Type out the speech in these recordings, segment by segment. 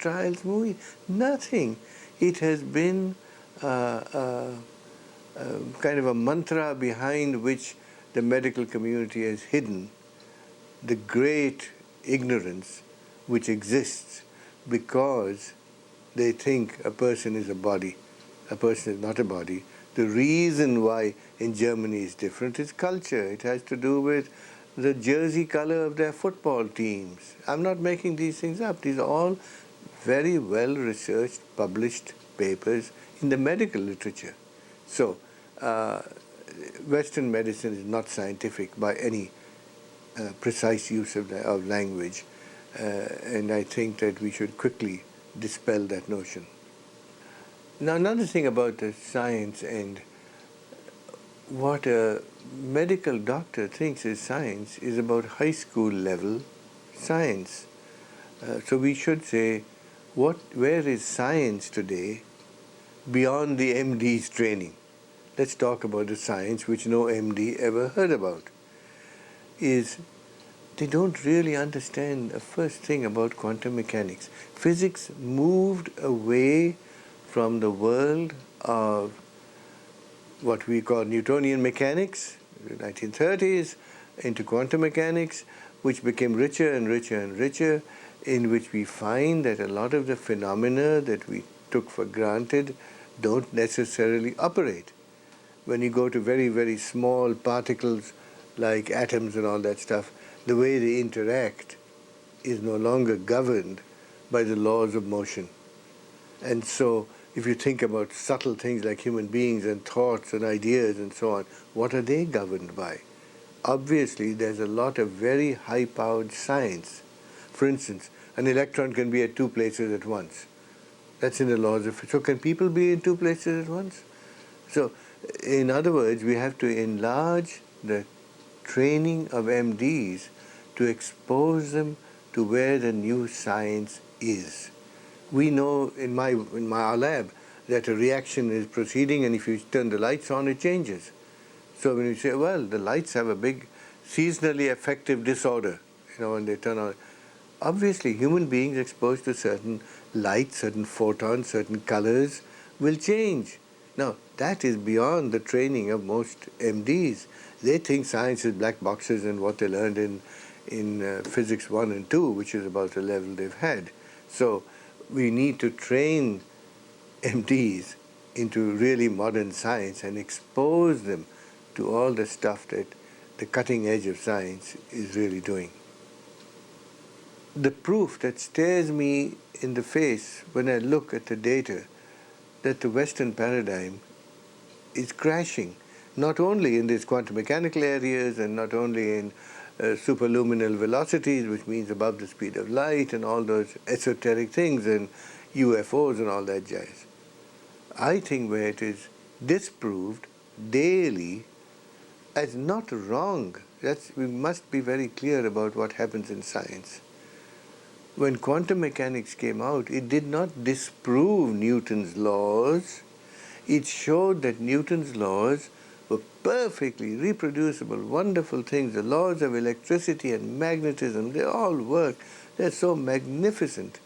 trials movie? Nothing. It has been kind of a mantra behind which the medical community has hidden the great ignorance which exists because they think a person is a body. A person is not a body. The reason why in Germany is different is culture. It has to do with the jersey color of their football teams. I'm not making these things up. These are all very well researched, published papers in the medical literature. So, Western medicine is not scientific by any precise use of language, and I think that we should quickly dispel that notion. Now, another thing about the science and what a medical doctor thinks is science is about high school level science. So we should say, where is science today beyond the MD's training? Let's talk about the science which no MD ever heard about. Is they don't really understand the first thing about quantum mechanics. Physics moved away from the world of what we call Newtonian mechanics, the 1930s, into quantum mechanics, which became richer and richer and richer, in which we find that a lot of the phenomena that we took for granted don't necessarily operate. When you go to very, very small particles like atoms and all that stuff, the way they interact is no longer governed by the laws of motion. And so if you think about subtle things like human beings and thoughts and ideas and so on, what are they governed by? Obviously, there's a lot of very high-powered science. For instance, an electron can be at two places at once. That's in the laws of physics. So can people be in two places at once? So, in other words, we have to enlarge the training of MDs to expose them to where the new science is. We know in our lab that a reaction is proceeding, and if you turn the lights on, it changes. So when you say, well, the lights have a big seasonally affective disorder, when they turn on. Obviously, human beings exposed to certain light, certain photons, certain colors will change. Now, that is beyond the training of most MDs. They think science is black boxes and what they learned in physics 1 and 2, which is about the level they've had. So we need to train MDs into really modern science and expose them to all the stuff that the cutting edge of science is really doing. The proof that stares me in the face when I look at the data that the Western paradigm is crashing, not only in these quantum mechanical areas and not only in superluminal velocities, which means above the speed of light and all those esoteric things and UFOs and all that jazz. I think where it is disproved daily as not wrong. We must be very clear about what happens in science. When quantum mechanics came out, it did not disprove Newton's laws. It showed that Newton's laws were perfectly reproducible, wonderful things. The laws of electricity and magnetism, they all work. They're so magnificent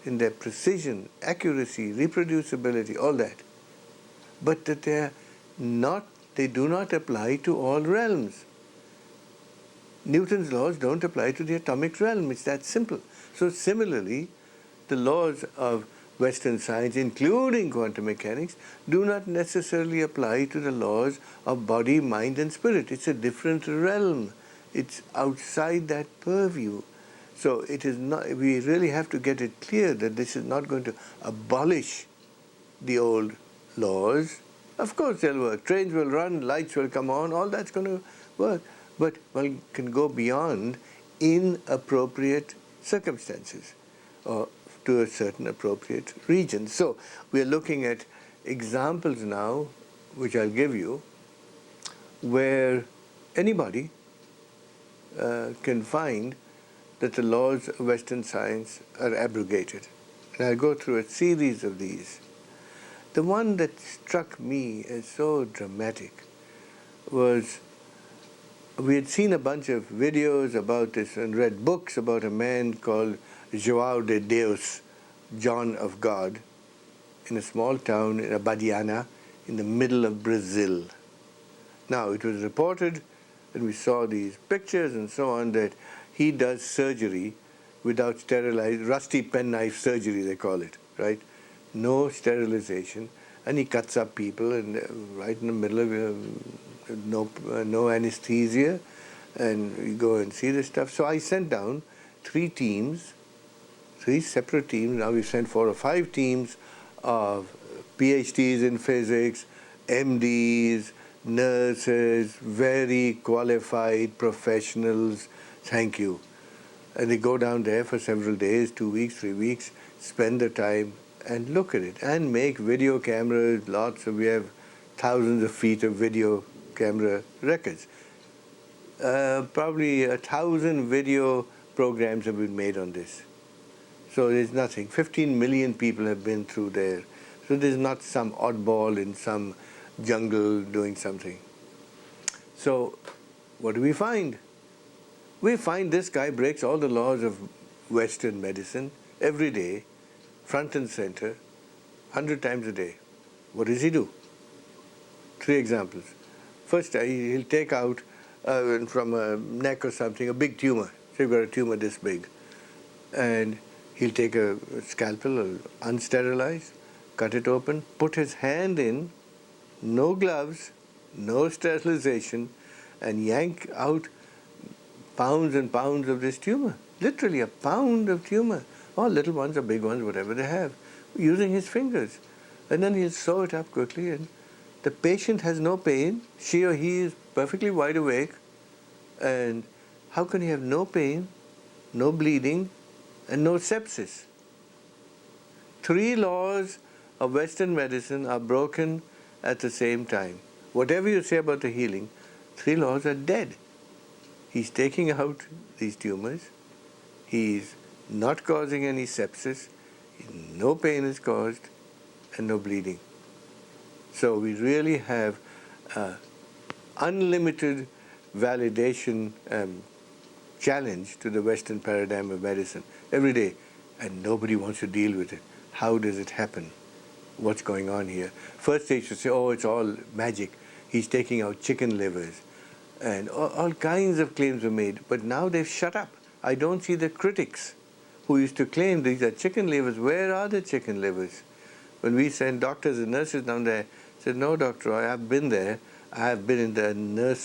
in their precision, accuracy, reproducibility, all that. But that they do not apply to all realms. Newton's laws don't apply to the atomic realm. It's that simple. So similarly, the laws of Western science, including quantum mechanics, do not necessarily apply to the laws of body, mind, and spirit. It's a different realm. It's outside that purview. So it is not. We really have to get it clear that this is not going to abolish the old laws. Of course they'll work. Trains will run, lights will come on, all that's going to work. But one can go beyond in appropriate circumstances or to a certain appropriate region. So we're looking at examples now, which I'll give you, where anybody can find that the laws of Western science are abrogated. And I'll go through a series of these. The one that struck me as so dramatic was, we had seen a bunch of videos about this and read books about a man called João de Deus, John of God in a small town in Abadiana in the middle of Brazil. Now, it was reported, and we saw these pictures and so on, that he does surgery without rusty penknife surgery, they call it, right? No sterilization, and he cuts up people, and right in the middle of no anesthesia, and we go and see this stuff. So I sent down 3 separate teams. Now we've sent 4 or 5 teams of PhDs in physics, MDs, nurses, very qualified professionals. Thank you. And they go down there for several days, 2 weeks, 3 weeks, spend the time and look at it and make video cameras. We have thousands of feet of video camera records. Probably 1,000 video programs have been made on this. So there's nothing. 15 million people have been through there. So there's not some oddball in some jungle doing something. So what do we find? We find this guy breaks all the laws of Western medicine every day, front and center, 100 times a day. What does he do? 3 examples. First, he'll take out from a neck or something a big tumor. So you've got a tumor this big. And he'll take a scalpel, or unsterilized, cut it open, put his hand in, no gloves, no sterilization, and yank out pounds and pounds of this tumor. Literally a pound of tumor. Or little ones or big ones, whatever they have, using his fingers. And then he'll sew it up quickly, and the patient has no pain. She or he is perfectly wide awake. And how can he have no pain, no bleeding, and no sepsis? 3 laws of Western medicine are broken at the same time. Whatever you say about the healing, 3 laws are dead. He's taking out these tumors. He's not causing any sepsis. No pain is caused, and no bleeding. So we really have unlimited validation challenge to the Western paradigm of medicine every day, and nobody wants to deal with it. How does it happen? What's going on here? First they should say, oh, it's all magic. He's taking out chicken livers. And all kinds of claims were made. But now they've shut up. I don't see the critics who used to claim these are chicken livers. Where are the chicken livers? When we sent doctors and nurses down there, said, no, Dr. Roy, I've been there. I have been in the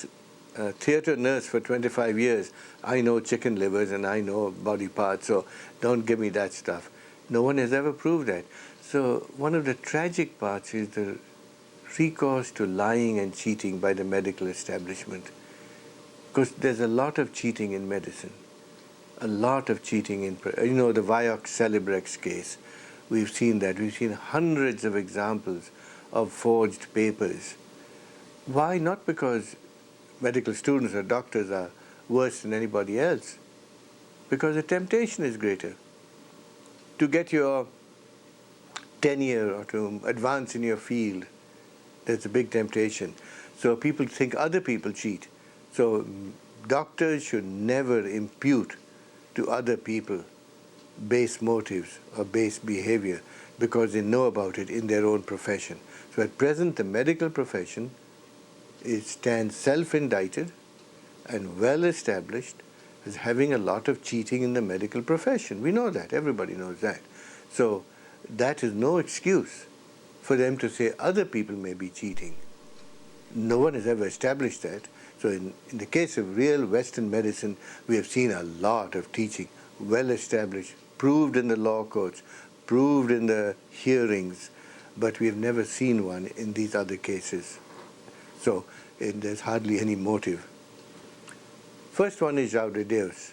theater nurse for 25 years. I know chicken livers and I know body parts, so don't give me that stuff. No one has ever proved that. So one of the tragic parts is the recourse to lying and cheating by the medical establishment. Because there's a lot of cheating in medicine. A lot of cheating in, the Vioxx Celebrex case. We've seen that. We've seen hundreds of examples of forged papers. Why? Not because medical students or doctors are worse than anybody else. Because the temptation is greater. To get your tenure or to advance in your field, there's a big temptation. So people think other people cheat. So doctors should never impute to other people base motives or base behavior because they know about it in their own profession. So at present, the medical profession stands self-indicted and well-established as having a lot of cheating in the medical profession. We know that. Everybody knows that. So that is no excuse for them to say other people may be cheating. No one has ever established that. So in the case of real Western medicine, we have seen a lot of teaching, well-established, proved in the law courts, proved in the hearings, but we have never seen one in these other cases. So there's hardly any motive. First one is João de Deus.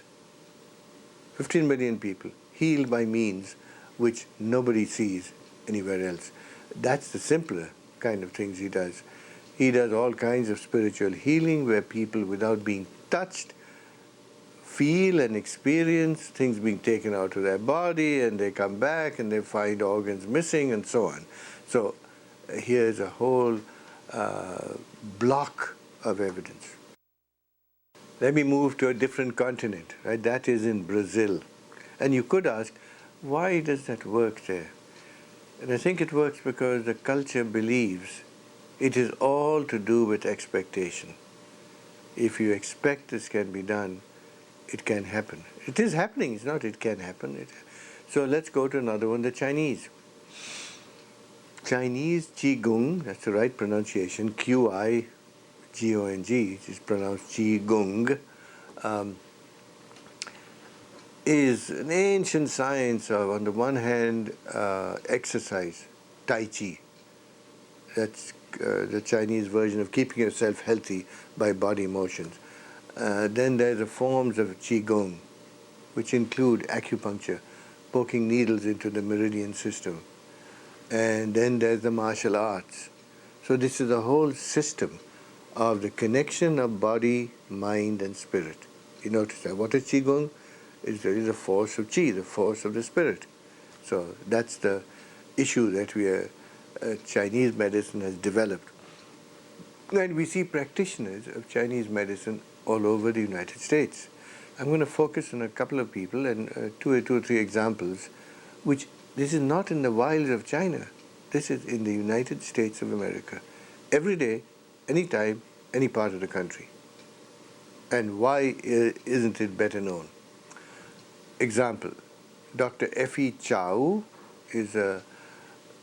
15 million people healed by means which nobody sees anywhere else. That's the simpler kind of things he does. He does all kinds of spiritual healing where people, without being touched, feel and experience things being taken out of their body, and they come back and they find organs missing and so on. So here's a whole block of evidence. Let me move to a different continent, right? That is in Brazil. And you could ask, Why does that work there? And I think it works because the culture believes it is all to do with expectation. If you expect this can be done, it can happen. It is happening, it's not it can happen. So let's go to another one, the Chinese. Chinese Qigong, that's the right pronunciation, Qigong, which is pronounced Qigong, is an ancient science of, on the one hand, exercise, Tai Chi. That's the Chinese version of keeping yourself healthy by body motions. Then there's the forms of Qigong, which include acupuncture, poking needles into the meridian system. And then there's the martial arts. So this is a whole system of the connection of body, mind, and spirit. You notice that. What is Qigong? It's the force of Qi, the force of the spirit. So that's the issue that Chinese medicine has developed. And we see practitioners of Chinese medicine all over the United States. I'm going to focus on a couple of people and two or three examples, which this is not in the wilds of China. This is in the United States of America. Every day, anytime, any part of the country. And why isn't it better known? Example, Dr. Effie Chow is a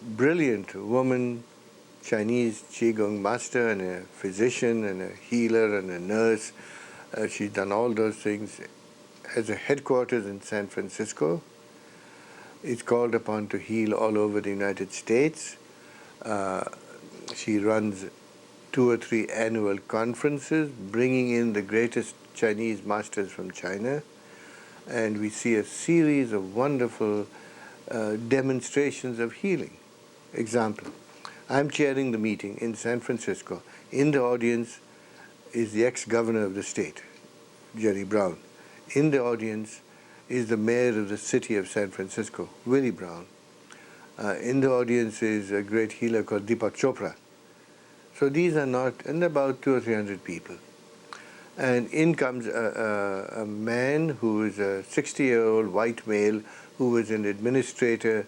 brilliant woman, Chinese Qigong master and a physician and a healer and a nurse. She's done all those things. Has a headquarters in San Francisco. Is called upon to heal all over the United States. She runs 2 or 3 annual conferences, bringing in the greatest Chinese masters from China. And we see a series of wonderful demonstrations of healing. Example, I'm chairing the meeting in San Francisco. In the audience is the ex-governor of the state, Jerry Brown. In the audience is the mayor of the city of San Francisco, Willie Brown. In the audience is a great healer called Deepak Chopra. So these are not, and about 200 or 300 people. And in comes a man who is a 60-year-old white male who was an administrator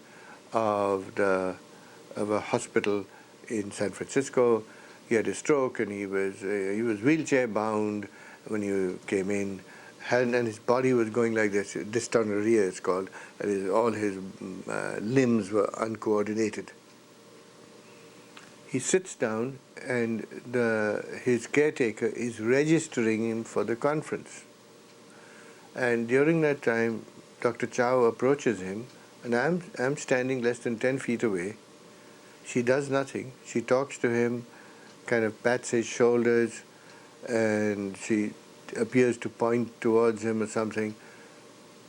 of a hospital in San Francisco. He had a stroke and he was wheelchair bound when he came in. And his body was going like this, dystonorrhea it's called, and all his limbs were uncoordinated. He sits down and his caretaker is registering him for the conference. And during that time, Dr. Chow approaches him, and I'm standing less than 10 feet away. She does nothing. She talks to him, kind of pats his shoulders, and she appears to point towards him or something,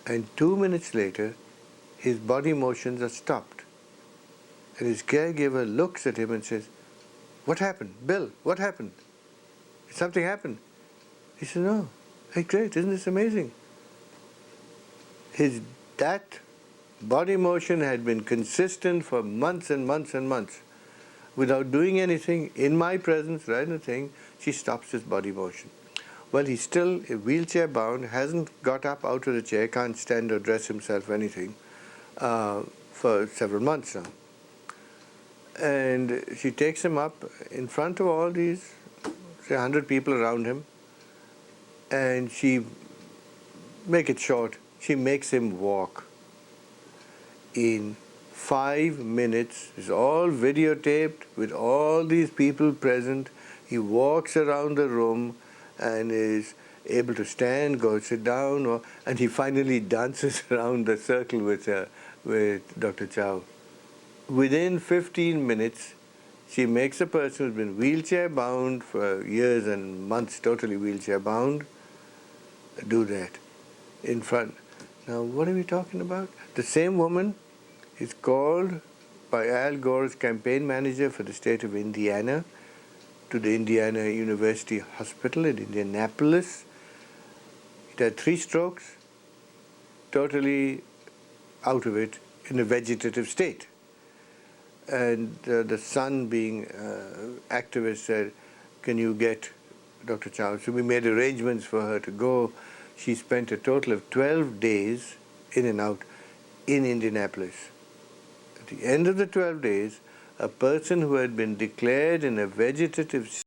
and 2 minutes later his body motions are stopped and his caregiver looks at him and says, "What happened, Bill? What happened? Did something happen?" He says, "No." Hey, great, isn't this amazing? That body motion had been consistent for months and months and months. Without doing anything, in my presence, right in the thing, she stops his body motion. Well, he's still wheelchair bound, hasn't got up out of the chair, can't stand or dress himself or anything for several months now. And she takes him up in front of all these, say, 100 people around him, and make it short, she makes him walk. In 5 minutes, it's all videotaped with all these people present. He walks around the room and is able to stand, go sit down, and he finally dances around the circle with Dr. Chow. Within 15 minutes, she makes a person who's been wheelchair bound for years and months, totally wheelchair bound, do that in front. Now, what are we talking about? The same woman is called by Al Gore's campaign manager for the state of Indiana to the Indiana University Hospital in Indianapolis. He had 3 strokes, totally out of it, in a vegetative state. And the son, being activist, said, "Can you get Dr. Chow?" So we made arrangements for her to go. She spent a total of 12 days in and out. in Indianapolis. At the end of the 12 days, a person who had been declared in a vegetative